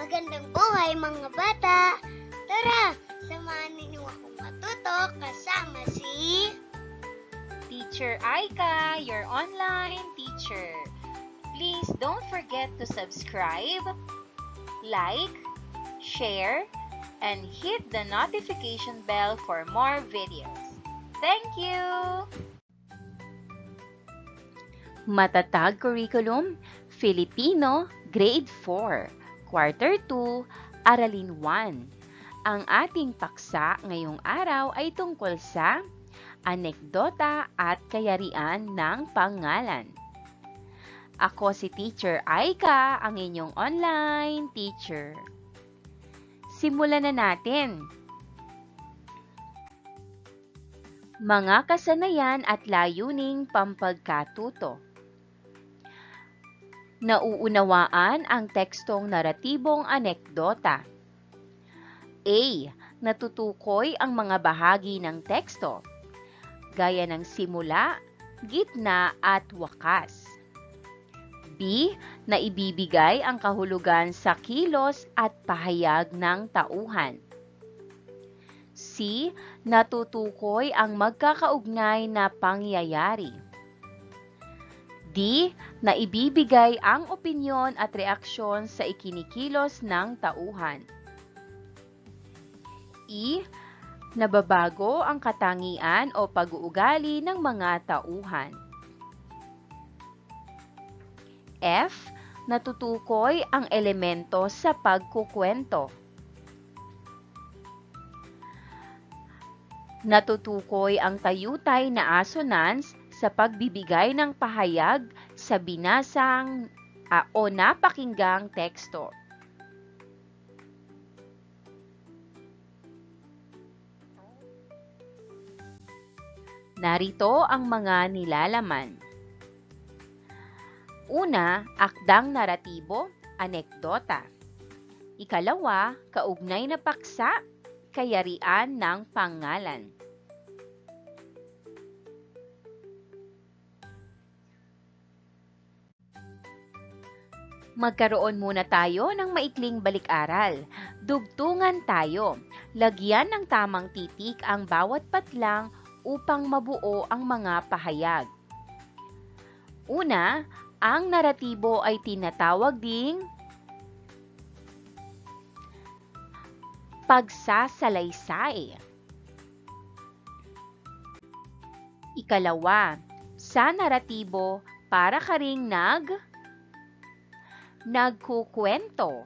Magandang buhay mga bata! Tara, samahan ninyo akong matuto kasama si... Teacher Aika, your online teacher. Please don't forget to subscribe, like, share, and hit the notification bell for more videos. Thank you! Matatag Curriculum, Filipino, Grade 4, Quarter 2, Aralin 1. Ang ating paksa ngayong araw ay tungkol sa anekdota at kayarian ng pangalan. Ako si Teacher Aika, ang inyong online teacher. Simulan na natin. Mga kasanayan at layuning pampagkatuto. Nauunawaan ang tekstong naratibong anekdota. A. Natutukoy ang mga bahagi ng teksto, gaya ng simula, gitna at wakas. B. Naibibigay ang kahulugan sa kilos at pahayag ng tauhan. C. Natutukoy ang magkakaugnay na pangyayari. D. Naibibigay ang opinyon at reaksyon sa ikinikilos ng tauhan. E. Nababago ang katangian o pag-uugali ng mga tauhan. F. Natutukoy ang elemento sa pagkukwento. Natutukoy ang tayutay na assonance sa pagbibigay ng pahayag sa binasang o napakinggang teksto. Narito ang mga nilalaman. Una, akdang naratibo, anekdota. Ikalawa, kaugnay na paksa, kayarian ng pangalan. Magkaroon muna tayo ng maikling balik-aral. Dugtungan tayo. Lagyan ng tamang titik ang bawat patlang upang mabuo ang mga pahayag. Una, ang naratibo ay tinatawag ding pagsasalaysay. Ikalawa, sa naratibo, para ka ring nagkukwento.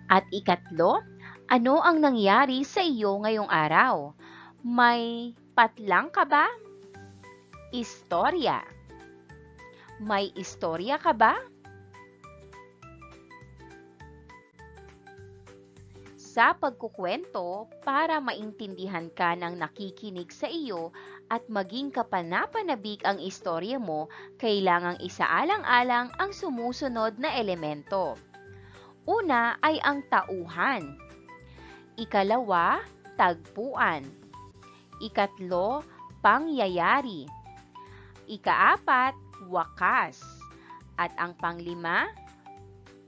At ikatlo, ano ang nangyari sa iyo ngayong araw? May patlang ka ba? Istorya. May istorya ka ba? Sa pagkukwento, para maintindihan ka ng nakikinig sa iyo at maging kapanapanabik ang istorya mo, kailangang isaalang-alang ang sumusunod na elemento. Una ay ang tauhan. Ikalawa, tagpuan. Ikatlo, pangyayari. Ikaapat, wakas. At ang panglima,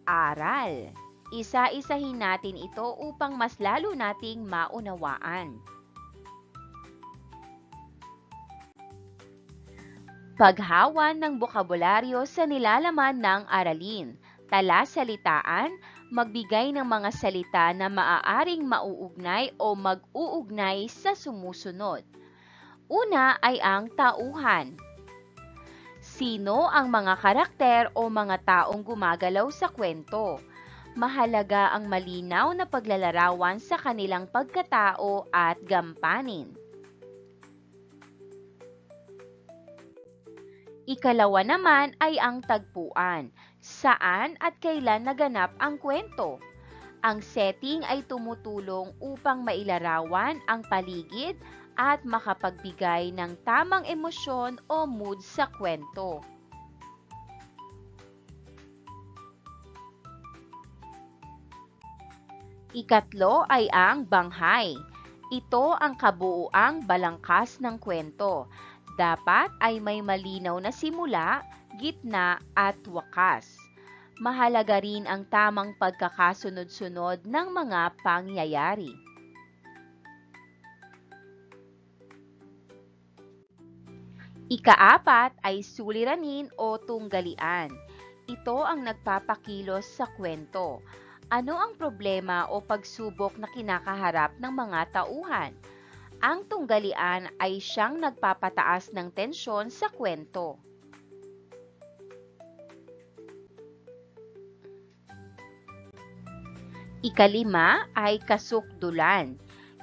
aral. Isa-isahin natin ito upang mas lalo nating maunawaan. Paghawan ng bokabularyo sa nilalaman ng aralin. Talasalitaan, magbigay ng mga salita na maaaring mauugnay o mag-uugnay sa sumusunod. Una ay ang tauhan. Sino ang mga karakter o mga taong gumagalaw sa kwento? Mahalaga ang malinaw na paglalarawan sa kanilang pagkatao at gampanin. Ikalawa naman ay ang tagpuan. Saan at kailan naganap ang kwento? Ang setting ay tumutulong upang mailarawan ang paligid at makapagbigay ng tamang emosyon o mood sa kwento. Ikatlo ay ang banghay. Ito ang kabuuang balangkas ng kwento. Dapat ay may malinaw na simula, gitna at wakas. Mahalaga rin ang tamang pagkakasunod-sunod ng mga pangyayari. Ikaapat ay suliranin o tunggalian. Ito ang nagpapakilos sa kwento. Ano ang problema o pagsubok na kinakaharap ng mga tauhan? Ang tunggalian ay siyang nagpapataas ng tensyon sa kwento. Ikalima ay kasukdulan.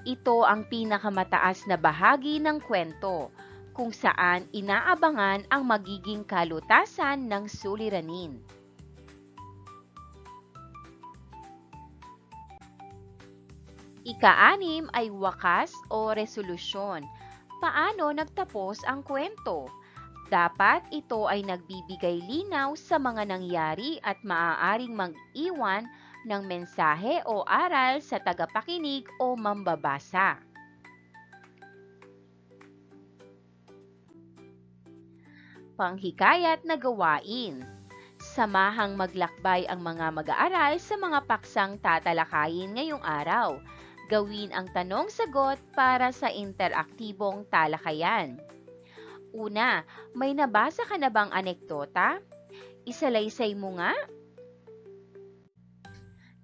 Ito ang pinakamataas na bahagi ng kwento, kung saan inaabangan ang magiging kalutasan ng suliranin. Ika-anim ay wakas o resolusyon. Paano nagtapos ang kwento? Dapat ito ay nagbibigay linaw sa mga nangyari at maaaring mag-iwan ng mensahe o aral sa tagapakinig o mambabasa. Panghikayat na gawain. Samahang maglakbay ang mga mag-aaral sa mga paksang tatalakayin ngayong araw. Gawin ang tanong-sagot para sa interaktibong talakayan. Una, may nabasa ka na bang anekdota? Isalaysay mo nga.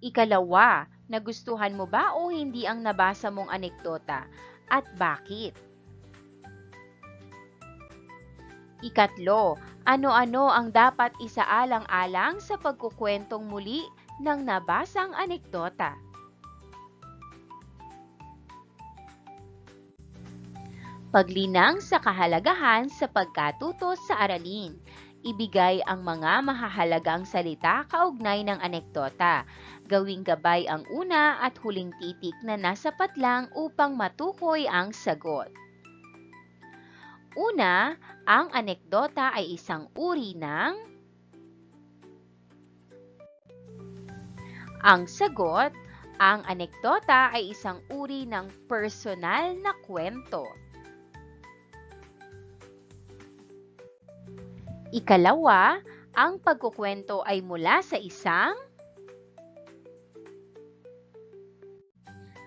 Ikalawa, nagustuhan mo ba o hindi ang nabasa mong anekdota? At bakit? Ikatlo, ano-ano ang dapat isaalang-alang sa pagkukwentong muli ng nabasang anekdota? Paglinang sa kahalagahan sa pagkatuto sa aralin. Ibigay ang mga mahahalagang salita kaugnay ng anekdota. Gawing gabay ang una at huling titik na nasa patlang upang matukoy ang sagot. Una, ang anekdota ay isang uri ng... Ang sagot, ang anekdota ay isang uri ng personal na kwento. Ikalawa, ang pagkukwento ay mula sa isang...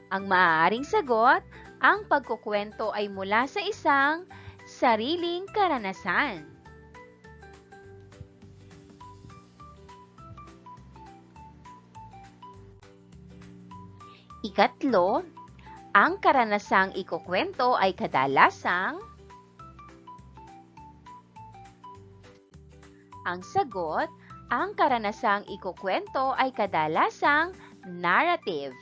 Ang maaaring sagot, ang pagkukwento ay mula sa isang sariling karanasan. Ikatlo, ang karanasang ikukwento ay kadalasang... Ang sagot, ang karanasang ikukwento ay kadalasang narrative.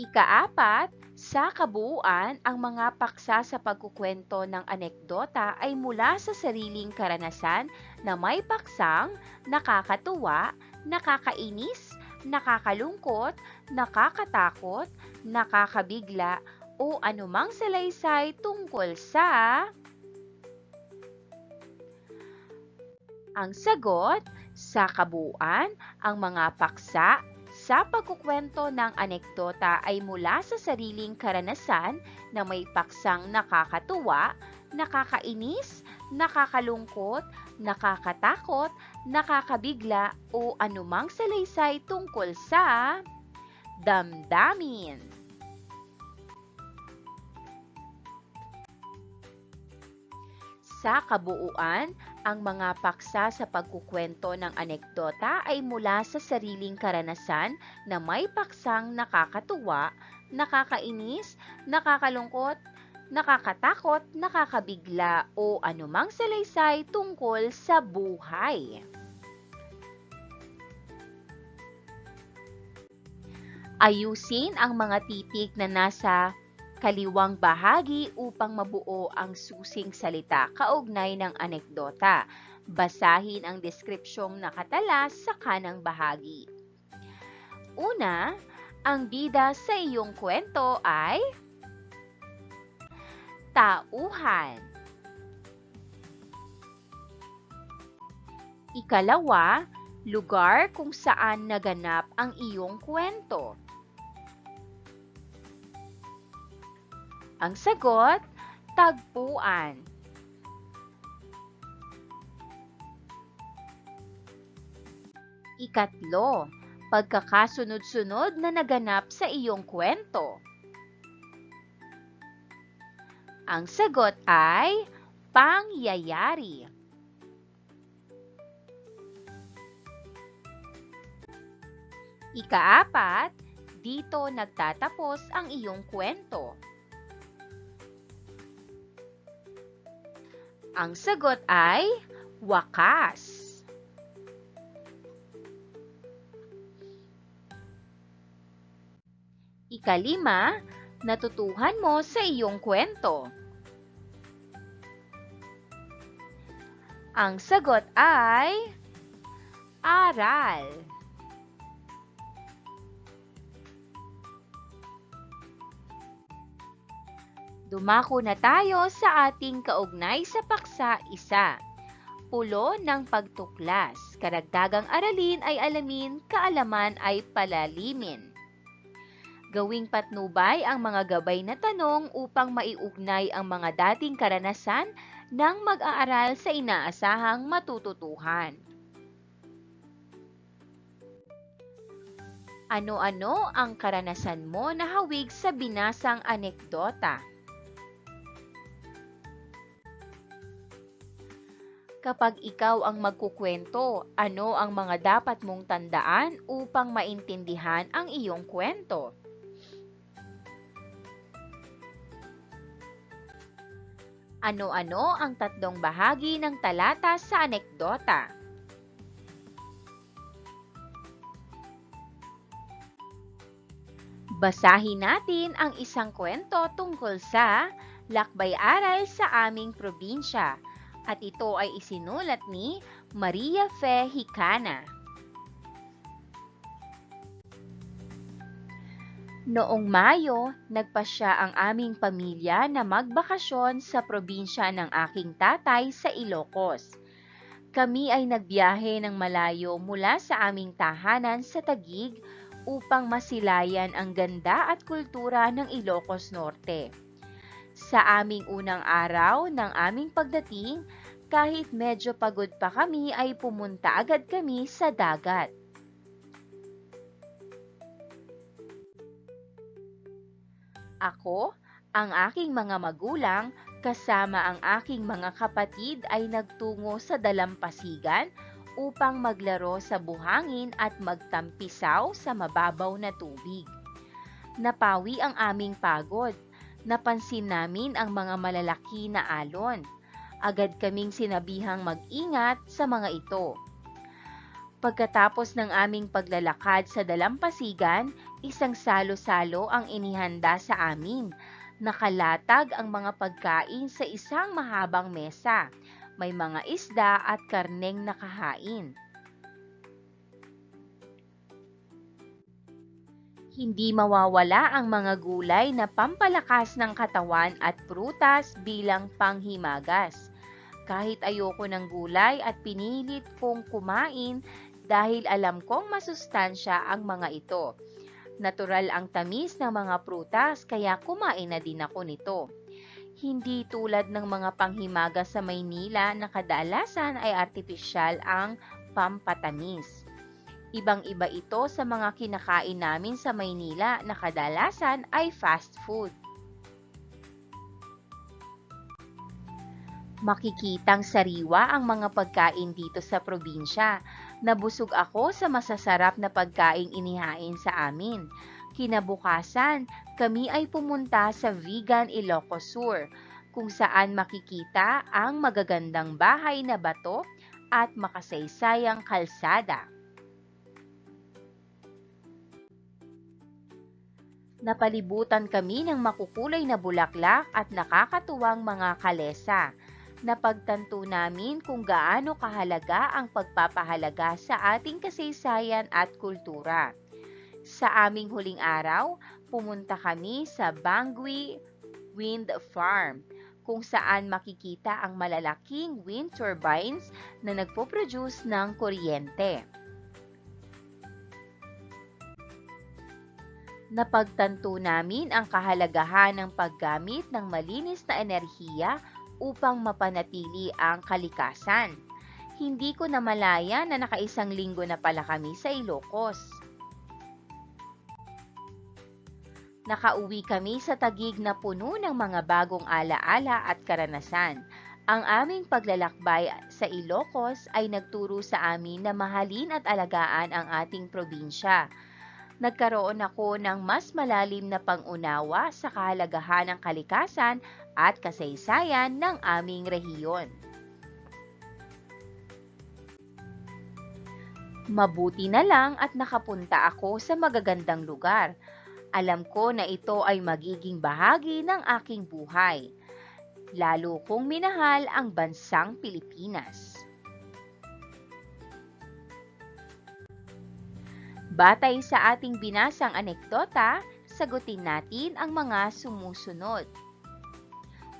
Ikaapat, sa kabuuan, ang mga paksa sa pagkukwento ng anekdota ay mula sa sariling karanasan na may paksang nakakatuwa, nakakainis, nakakalungkot, nakakatakot, nakakabigla, o anumang salaysay tungkol sa... Ang sagot, sa kabuuan, ang mga paksa sa pagkukwento ng anekdota ay mula sa sariling karanasan na may paksang nakakatuwa, nakakainis, nakakalungkot, nakakatakot, nakakabigla, o anumang salaysay tungkol sa damdamin. Sa kabuuan, ang mga paksa sa pagkukwento ng anekdota ay mula sa sariling karanasan na may paksang nakakatuwa, nakakainis, nakakalungkot, nakakatakot, nakakabigla, o anumang salaysay tungkol sa buhay. Ayusin ang mga titik na nasa kaliwang bahagi upang mabuo ang susing salita kaugnay ng anekdota. Basahin ang deskripsyong nakatala sa kanang bahagi. Una, ang bida sa iyong kwento ay tauhan. Ikalawa, lugar kung saan naganap ang iyong kwento. Ang sagot, tagpuan. Ikatlo, pagkakasunod-sunod na naganap sa iyong kwento. Ang sagot ay pangyayari. Ikaapat, dito nagtatapos ang iyong kwento. Ang sagot ay wakas. Ikalima, natutuhan mo sa iyong kwento. Ang sagot ay aral. Dumako na tayo sa ating kaugnay sa paksa 1. Pulo ng pagtuklas. Karagdagang aralin ay alamin, kaalaman ay palalimin. Gawing patnubay ang mga gabay na tanong upang maiugnay ang mga dating karanasan ng mag-aaral sa inaasahang matututuhan. Ano-ano ang karanasan mo na hawig sa binasang anekdota? Kapag ikaw ang magkukwento, ano ang mga dapat mong tandaan upang maintindihan ang iyong kwento? Ano-ano ang tatlong bahagi ng talata sa anekdota? Basahin natin ang isang kwento tungkol sa lakbay-aral sa aming probinsya. At ito ay isinulat ni Maria Fe Hicana. Noong Mayo, nagpasya ang aming pamilya na magbakasyon sa probinsya ng aking tatay sa Ilocos. Kami ay nagbiyahe ng malayo mula sa aming tahanan sa Taguig upang masilayan ang ganda at kultura ng Ilocos Norte. Sa aming unang araw ng aming pagdating, kahit medyo pagod pa kami ay pumunta agad kami sa dagat. Ako, ang aking mga magulang, kasama ang aking mga kapatid ay nagtungo sa dalampasigan upang maglaro sa buhangin at magtampisaw sa mababaw na tubig. Napawi ang aming pagod. Napansin namin ang mga malalaki na alon. Agad kaming sinabihang mag-ingat sa mga ito. Pagkatapos ng aming paglalakad sa dalampasigan, isang salo-salo ang inihanda sa amin. Nakalatag ang mga pagkain sa isang mahabang mesa. May mga isda at karneng nakahain. Hindi mawawala ang mga gulay na pampalakas ng katawan at prutas bilang panghimagas. Kahit ayoko ng gulay at pinilit kong kumain dahil alam kong masustansya ang mga ito. Natural ang tamis ng mga prutas kaya kumain na din ako nito. Hindi tulad ng mga panghimagas sa Maynila na kadalasan ay artipisyal ang pampatamis. Ibang-iba ito sa mga kinakain namin sa Maynila na kadalasan ay fast food. Makikitang sariwa ang mga pagkain dito sa probinsya. Nabusog ako sa masasarap na pagkaing inihain sa amin. Kinabukasan, kami ay pumunta sa Vigan, Ilocos Sur, kung saan makikita ang magagandang bahay na bato at makasaysayang kalsada. Napalibutan kami ng makukulay na bulaklak at nakakatuwang mga kalesa. Napagtanto namin kung gaano kahalaga ang pagpapahalaga sa ating kasaysayan at kultura. Sa aming huling araw, pumunta kami sa Bangui Wind Farm, kung saan makikita ang malalaking wind turbines na nagpo-produce ng kuryente. Napagtanto namin ang kahalagahan ng paggamit ng malinis na enerhiya upang mapanatili ang kalikasan. Hindi ko namalaya na nakaisang linggo na pala kami sa Ilocos. Nakauwi kami sa Taguig na puno ng mga bagong alaala at karanasan. Ang aming paglalakbay sa Ilocos ay nagturo sa amin na mahalin at alagaan ang ating probinsya. Nagkaroon ako ng mas malalim na pangunawa sa kahalagahan ng kalikasan at kasaysayan ng aming rehiyon. Mabuti na lang at nakapunta ako sa magagandang lugar. Alam ko na ito ay magiging bahagi ng aking buhay. Lalo kong minahal ang bansang Pilipinas. Batay sa ating binasang anekdota, sagutin natin ang mga sumusunod.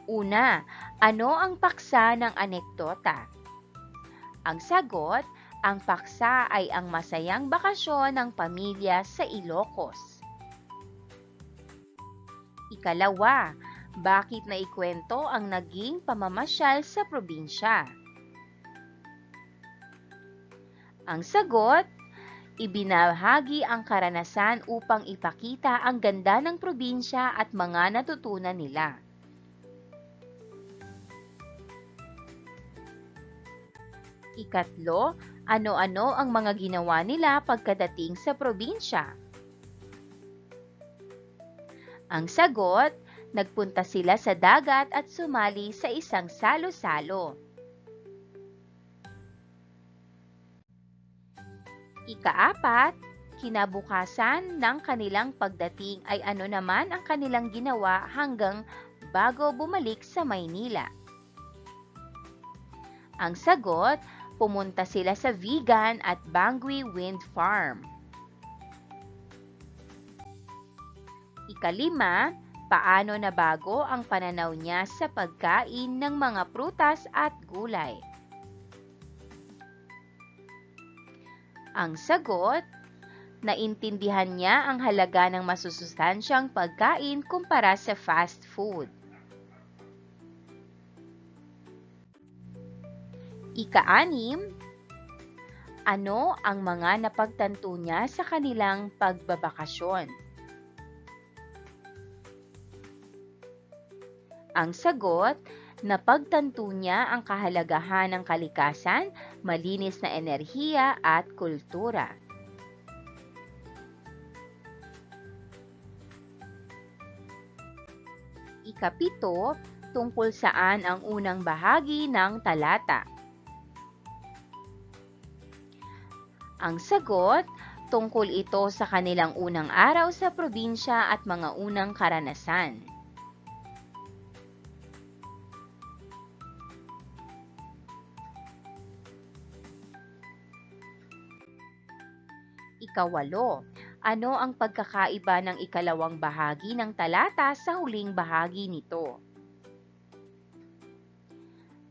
Una, ano ang paksa ng anekdota? Ang sagot, ang paksa ay ang masayang bakasyon ng pamilya sa Ilocos. Ikalawa, bakit naikwento ang naging pamamasyal sa probinsya? Ang sagot, ibinahagi ang karanasan upang ipakita ang ganda ng probinsya at mga natutunan nila. Ikatlo, ano-ano ang mga ginawa nila pagkadating sa probinsya? Ang sagot, nagpunta sila sa dagat at sumali sa isang salo-salo. Ikaapat, kinabukasan ng kanilang pagdating ay ano naman ang kanilang ginawa hanggang bago bumalik sa Maynila. Ang sagot, pumunta sila sa Vigan at Bangui Wind Farm. Ikalima, paano nabago ang pananaw niya sa pagkain ng mga prutas at gulay? Ang sagot, naintindihan niya ang halaga ng masusustansyang pagkain kumpara sa fast food. Ika-anim, ano ang mga napagtanto niya sa kanilang pagbabakasyon? Ang sagot, napagtanto niya ang kahalagahan ng kalikasan, malinis na enerhiya at kultura. Ikapito, tungkol saan ang unang bahagi ng talata? Ang sagot, tungkol ito sa kanilang unang araw sa probinsya at mga unang karanasan. Ikawalo, ano ang pagkakaiba ng ikalawang bahagi ng talata sa huling bahagi nito?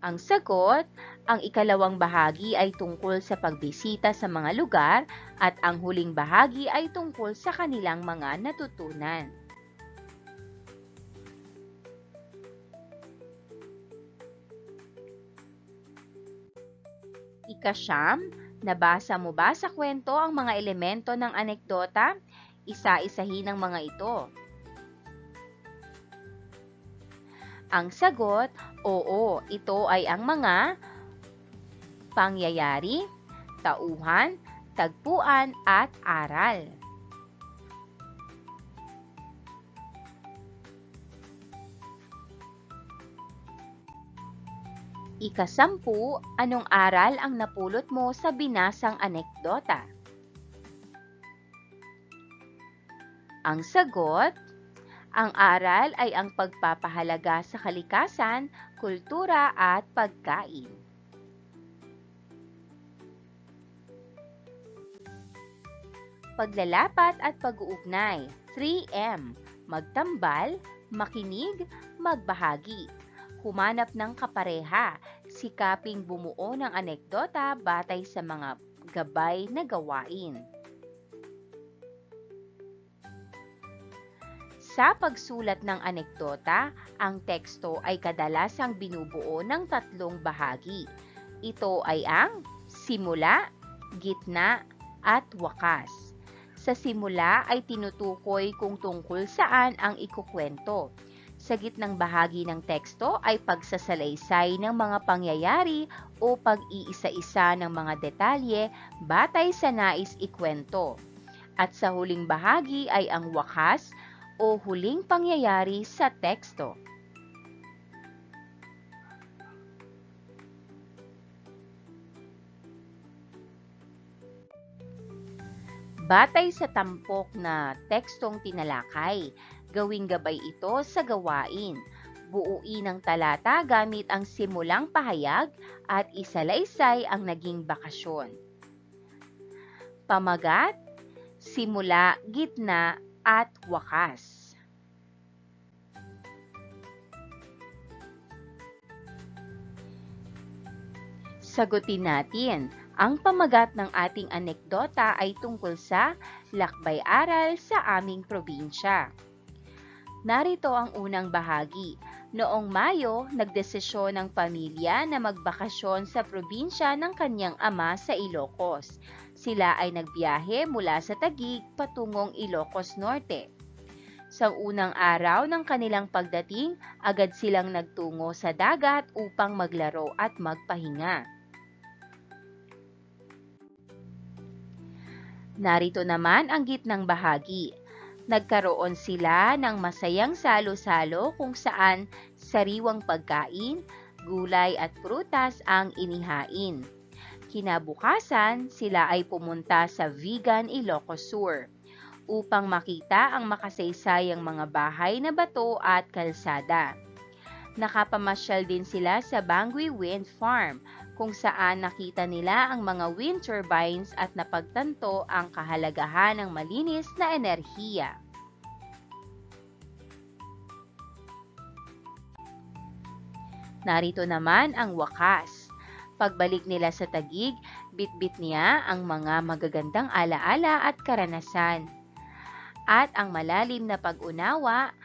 Ang sagot, ang ikalawang bahagi ay tungkol sa pagbisita sa mga lugar at ang huling bahagi ay tungkol sa kanilang mga natutunan. Ika-siyam, nabasa mo ba sa kwento ang mga elemento ng anekdota? Isa-isahin ang mga ito. Ang sagot, oo, ito ay ang mga pangyayari, tauhan, tagpuan at aral. Ika-sampu, anong aral ang napulot mo sa binasang anekdota? Ang sagot, ang aral ay ang pagpapahalaga sa kalikasan, kultura at pagkain. Paglalapat at pag-uugnay, 3M, magtambal, makinig, magbahagi. Humanap ng kapareha, sikaping bumuo ng anekdota batay sa mga gabay na gawain. Sa pagsulat ng anekdota, ang teksto ay kadalasang binubuo ng tatlong bahagi. Ito ay ang simula, gitna, at wakas. Sa simula ay tinutukoy kung tungkol saan ang ikukwento. Sa gitnang bahagi ng teksto ay pagsasalaysay ng mga pangyayari o pag-iisa-isa ng mga detalye batay sa nais ikwento. At sa huling bahagi ay ang wakas o huling pangyayari sa teksto. Batay sa tampok na tekstong tinalakay, gawing gabay ito sa gawain. Buuin ang talata gamit ang simulang pahayag at isalaysay ang naging bakasyon. Pamagat, simula, gitna, at wakas. Sagutin natin. Ang pamagat ng ating anekdota ay tungkol sa lakbay-aral sa aming probinsya. Narito ang unang bahagi. Noong Mayo, nagdesisyon ng pamilya na magbakasyon sa probinsya ng kanyang ama sa Ilocos. Sila ay nagbiyahe mula sa Taguig patungong Ilocos Norte. Sa unang araw ng kanilang pagdating, agad silang nagtungo sa dagat upang maglaro at magpahinga. Narito naman ang gitnang bahagi. Nagkaroon sila ng masayang salo-salo kung saan sariwang pagkain, gulay at prutas ang inihain. Kinabukasan, sila ay pumunta sa Vigan, Ilocos Sur upang makita ang makasaysayang mga bahay na bato at kalsada. Nakapamasyal din sila sa Bangui Wind Farm kung saan nakita nila ang mga wind turbines at napagtanto ang kahalagahan ng malinis na enerhiya. Narito naman ang wakas. Pagbalik nila sa Taguig, bitbit niya ang mga magagandang alaala at karanasan at ang malalim na pag-unawa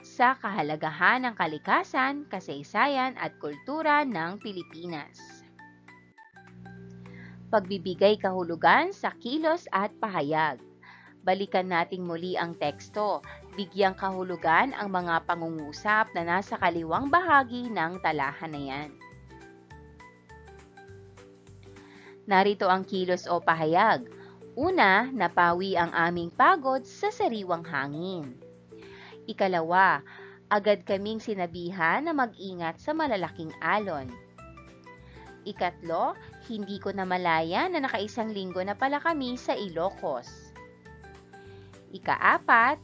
sa kahalagahan ng kalikasan, kasaysayan at kultura ng Pilipinas. Pagbibigay kahulugan sa kilos at pahayag. Balikan nating muli ang teksto. Bigyang kahulugan ang mga pangungusap na nasa kaliwang bahagi ng talahan na yan. Narito ang kilos o pahayag. Una, napawi ang aming pagod sa sariwang hangin. Ikalawa, agad kaming sinabihan na mag-ingat sa malalaking alon. Ikatlo, hindi ko namalaya na nakaisang linggo na pala kami sa Ilocos. Ikaapat,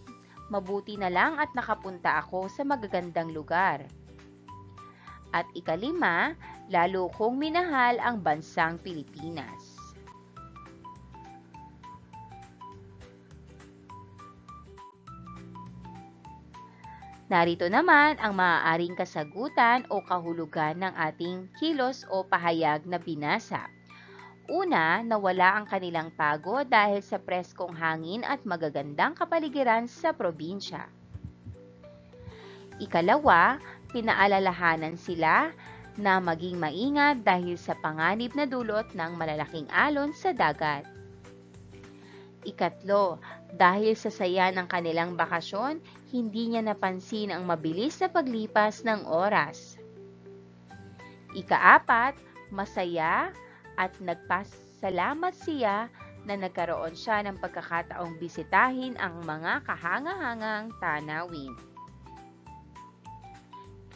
mabuti na lang at nakapunta ako sa magagandang lugar. At ikalima, lalo kong minahal ang bansang Pilipinas. Narito naman ang maaaring kasagutan o kahulugan ng ating kilos o pahayag na binasa. Una, nawala ang kanilang pagod dahil sa preskong hangin at magagandang kapaligiran sa probinsya. Ikalawa, pinaalalahanan sila na maging maingat dahil sa panganib na dulot ng malalaking alon sa dagat. Ikatlo, dahil sa saya ng kanilang bakasyon, hindi niya napansin ang mabilis na paglipas ng oras. Ikaapat, masaya at nagpasalamat siya na nagkaroon siya ng pagkakataong bisitahin ang mga kahangahangang tanawin.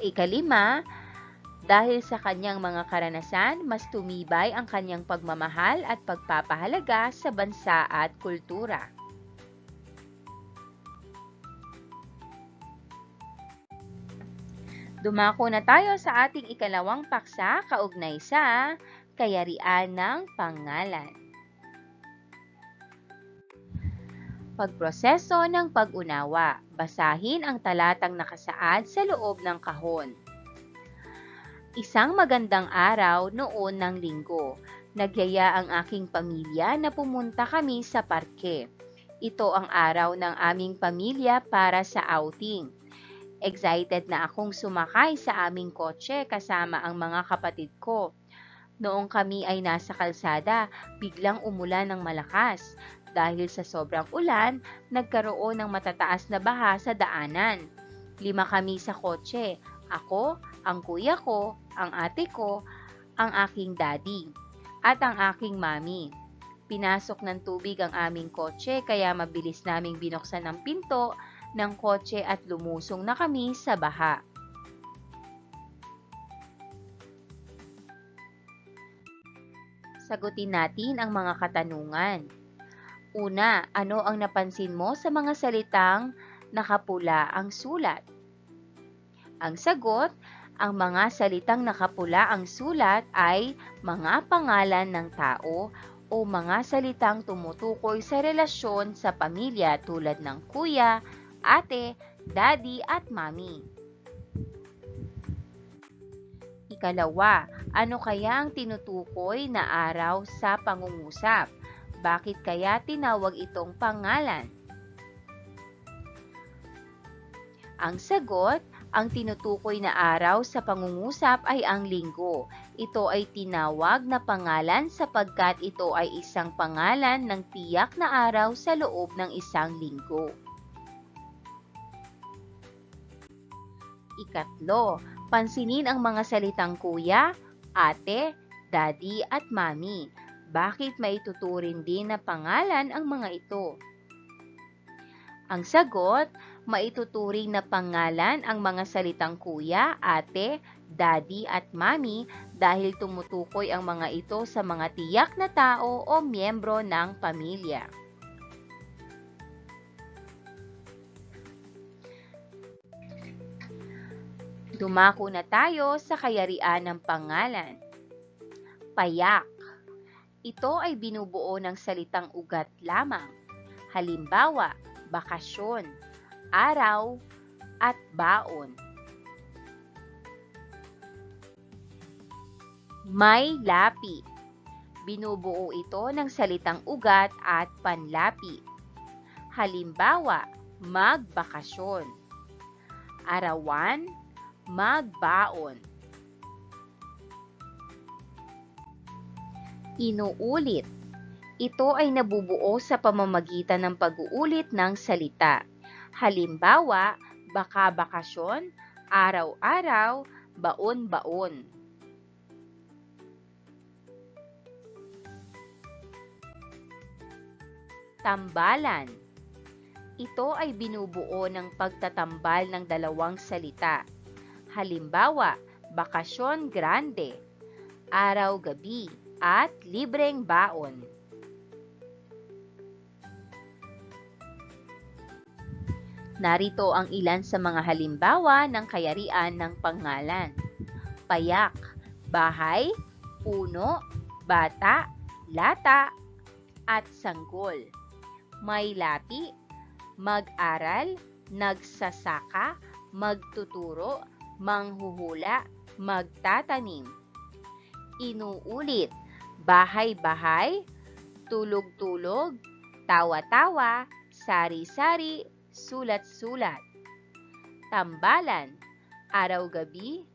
Ikalima, dahil sa kanyang mga karanasan, mas tumibay ang kanyang pagmamahal at pagpapahalaga sa bansa at kultura. Dumako na tayo sa ating ikalawang paksa kaugnay sa kayarian ng pangalan. Pagproseso ng pag-unawa. Basahin ang talatang nakasaad sa loob ng kahon. Isang magandang araw noon ng linggo. Nagyaya ang aking pamilya na pumunta kami sa parke. Ito ang araw ng aming pamilya para sa outing. Excited na akong sumakay sa aming kotse kasama ang mga kapatid ko. Noong kami ay nasa kalsada, biglang umulan ng malakas. Dahil sa sobrang ulan, nagkaroon ng matataas na baha sa daanan. 5 kami sa kotse. Ako, ang kuya ko, ang ate ko, ang aking daddy, at ang aking mami. Pinasok ng tubig ang aming kotse kaya mabilis naming binuksan ang pinto ng kotse at lumusong na kami sa baha. Sagutin natin ang mga katanungan. Una, ano ang napansin mo sa mga salitang nakapula ang sulat? Ang sagot, ang mga salitang nakapula ang sulat ay mga pangalan ng tao o mga salitang tumutukoy sa relasyon sa pamilya tulad ng kuya, ate, daddy at mami. Ikalawa, ano kaya ang tinutukoy na araw sa pangungusap? Bakit kaya tinawag itong pangalan? Ang sagot, ang tinutukoy na araw sa pangungusap ay ang linggo. Ito ay tinawag na pangalan sapagkat ito ay isang pangalan ng tiyak na araw sa loob ng isang linggo. Ikatlo, pansinin ang mga salitang kuya, ate, daddy at mami. Bakit maituturing din na pangalan ang mga ito? Ang sagot, maituturing na pangalan ang mga salitang kuya, ate, daddy at mami dahil tumutukoy ang mga ito sa mga tiyak na tao o miyembro ng pamilya. Dumako na tayo sa kayarian ng pangalan. Payak. Ito ay binubuo ng salitang ugat lamang. Halimbawa, bakasyon, araw, at baon. May lapi. Binubuo ito ng salitang ugat at panlapi. Halimbawa, magbakasyon. Arawan, magbaon. Inuulit. Ito ay nabubuo sa pamamagitan ng pag-uulit ng salita. Halimbawa, baka-bakasyon, araw-araw, baon-baon. Tambalan. Ito ay binubuo ng pagtatambal ng dalawang salita. Halimbawa, bakasyon grande, araw-gabi, at libreng baon. Narito ang ilan sa mga halimbawa ng kayarian ng pangalan. Payak, bahay, puno, bata, lata, at sanggol. May lapi, mag-aral, nagsasaka, magtuturo, manghuhula, magtatanim. Inuulit, bahay-bahay, tulog-tulog, tawa-tawa, sari-sari, sulat-sulat. Tambalan, araw-gabi,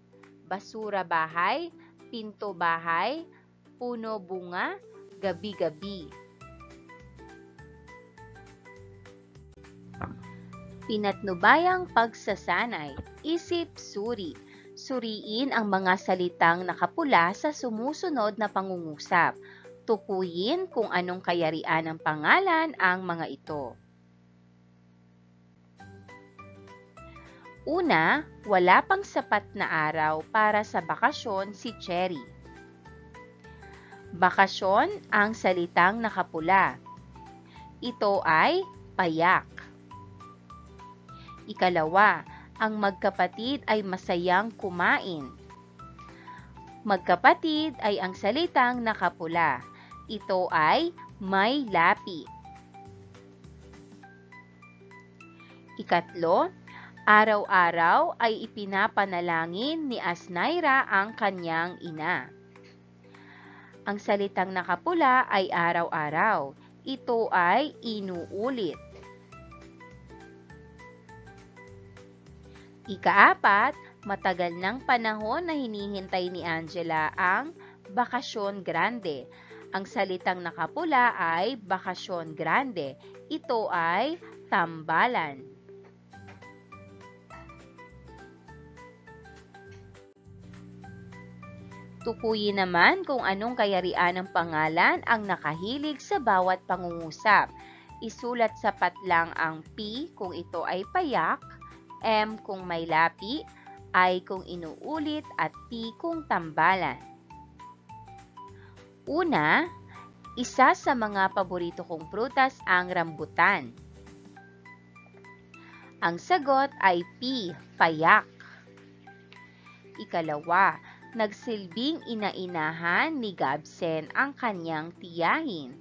basura-bahay, pinto-bahay, puno-bunga, gabi-gabi. Pinatnubayang pagsasanay, isip-suri. Suriin ang mga salitang nakapula sa sumusunod na pangungusap. Tukuyin kung anong kayarian ng pangalan ang mga ito. Una, wala pang sapat na araw para sa bakasyon si Cherry. Bakasyon ang salitang nakapula. Ito ay payak. Ikalawa, ang magkapatid ay masayang kumain. Magkapatid ay ang salitang nakapula. Ito ay may lapi. Ikatlo, araw-araw ay ipinapanalangin ni Asnaira ang kanyang ina. Ang salitang nakapula ay araw-araw. ito ay inuulit. Ika-4, matagal ng panahon na hinihintay ni Angela ang Bakasyon Grande. Ang salitang nakapula ay Bakasyon Grande. Ito ay tambalan. Tukuyin naman kung anong kayarian ng pangalan ang nakahilig sa bawat pangungusap. Isulat sa patlang ang P kung ito ay payak, M kung may lapi, I kung inuulit at T kung tambalan. Una, isa sa mga paborito kong prutas ang rambutan. Ang sagot ay P, payak. Ikalawa, nagsilbing ina-inahan ni Gabsen ang kanyang tiyahin.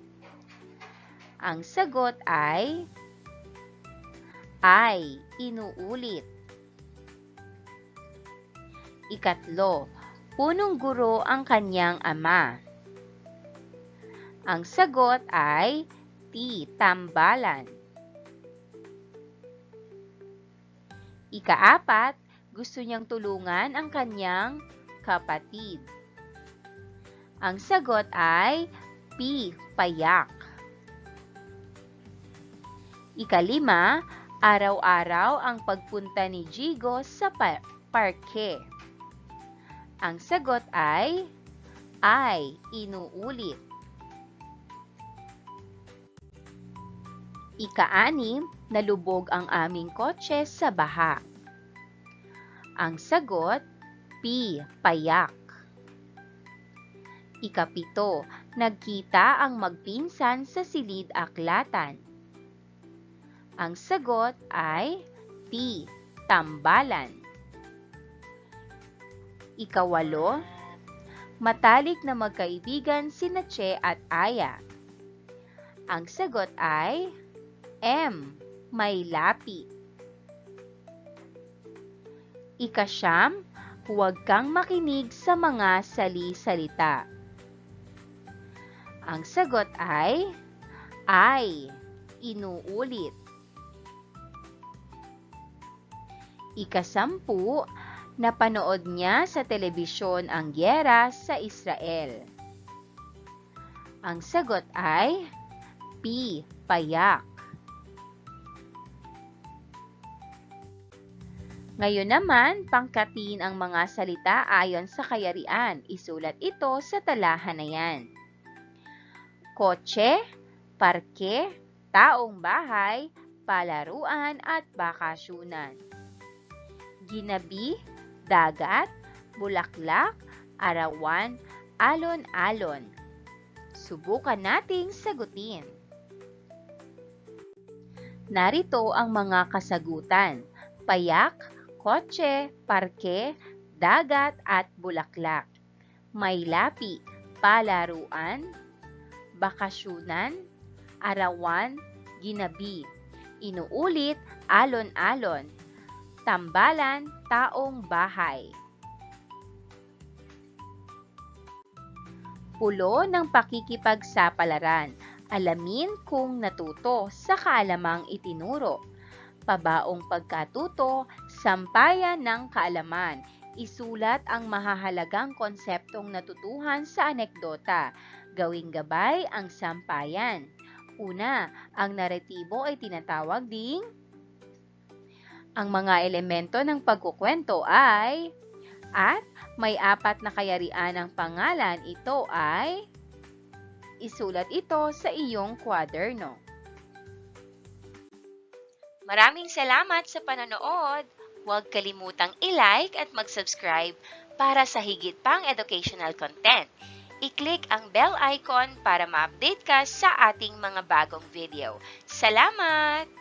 Ang sagot ay inuulit. Ikatlo, punong guro ang kanyang ama. Ang sagot ay T, tambalan. Ika-4, gusto niyang tulungan ang kanyang kapatid. Ang sagot ay P, payak. Ika-5, araw-araw ang pagpunta ni Jigo sa parke. Ang sagot ay inuulit. Ika-6, nalubog ang aming kotse sa baha. Ang sagot, P, payak. Ika-7, nagkita ang magpinsan sa silid-aklatan. Ang sagot ay T, tambalan. Ika-8, matalik na magkaibigan sina Che at Aya. Ang sagot ay M, may lapi. Ika-9, huwag kang makinig sa mga sali-salita. Ang sagot ay inuulit. Ika-10, napanood niya sa telebisyon ang gyera sa Israel. Ang sagot ay P, payak. Ngayon naman, pangkatin ang mga salita ayon sa kayarian. Isulat ito sa talahan na yan. Kotse, parke, taong bahay, palaruan at bakasyunan. Ginabi, dagat, bulaklak, arawan, alon-alon. Subukan nating sagutin. Narito ang mga kasagutan. Payak, kotse, parke, dagat at bulaklak. May lapi, palaruan, bakasyunan, arawan, ginabi. Inuulit, alon-alon. Tambalan, taong bahay. Pulo ng pakikipagsapalaran. Alamin kung natuto sa kaalamang itinuro. Pabaong pagkatuto, sampayan ng kaalaman. Isulat ang mahahalagang konseptong natutuhan sa anekdota. Gawing gabay ang sampayan. Una, ang naretibo ay tinatawag ding ang mga elemento ng pagkukwento ay at may 4 na kayarian ang pangalan. Ito ay isulat ito sa iyong kwaderno. Maraming salamat sa panonood. Huwag kalimutang i-like at mag-subscribe para sa higit pang educational content. I-click ang bell icon para ma-update ka sa ating mga bagong video. Salamat!